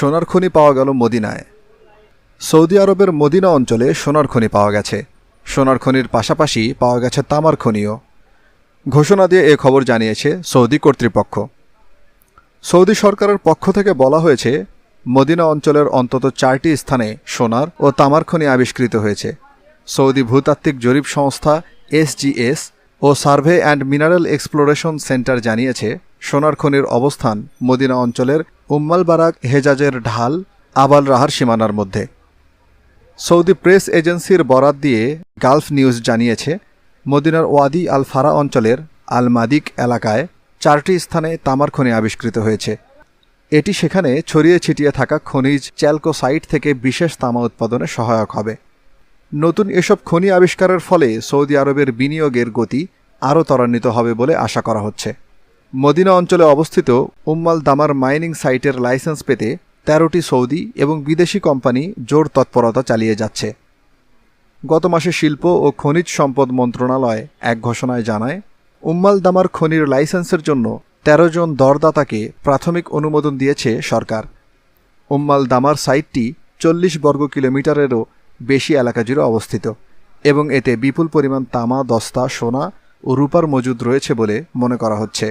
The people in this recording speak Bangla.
সোনার খনি পাওয়া গেল মদিনায়। সৌদি আরবের মদিনা অঞ্চলে সোনার খনি পাওয়া গেছে। সোনার খনির পাশাপাশি পাওয়া গেছে তামার খনিও। ঘোষণা দিয়ে এ খবর জানিয়েছে সৌদি কর্তৃপক্ষ। সৌদি সরকারের পক্ষ থেকে বলা হয়েছে, মদিনা অঞ্চলের অন্তত 4টি স্থানে সোনার ও তামার খনি আবিষ্কৃত হয়েছে। সৌদি ভূতাত্ত্বিক জরিপ সংস্থা SGS ও survey and mineral exploration centre জানিয়েছে, সোনার খনির অবস্থান মদিনা অঞ্চলের উম্মাল বারাক হেজাজের ঢাল আবাল রাহার সীমানার মধ্যে। সৌদি প্রেস এজেন্সির বরাত দিয়ে গালফ নিউজ জানিয়েছে, মদিনার ওয়াদি আল ফারা অঞ্চলের আল মাদিক এলাকায় 4টি স্থানে তামার খনি আবিষ্কৃত হয়েছে। এটি সেখানে ছড়িয়ে ছিটিয়ে থাকা খনিজ চ্যালকোসাইট থেকে বিশেষ তামা উৎপাদনে সহায়ক হবে। নতুন এসব খনি আবিষ্কারের ফলে সৌদি আরবের বিনিয়োগের গতি আরও ত্বরান্বিত হবে বলে আশা করা হচ্ছে। মদিনা অঞ্চলে অবস্থিত উম্মাল দামার মাইনিং সাইটের লাইসেন্স পেতে 13টি সৌদি এবং বিদেশি কোম্পানি জোর তৎপরতা চালিয়ে যাচ্ছে। গত মাসে শিল্প ও খনিজ সম্পদ মন্ত্রণালয় এক ঘোষণায় জানায়, উম্মাল দামার খনির লাইসেন্সের জন্য 13 জন দরদাতাকে প্রাথমিক অনুমোদন দিয়েছে সরকার। উম্মাল দামার সাইটটি 40 বর্গ কিলোমিটারেরও বেশি এলাকা জুড়ে অবস্থিত এবং এতে বিপুল পরিমাণ তামা, দস্তা, সোনা ও রূপার মজুদ রয়েছে বলে মনে করা হচ্ছে।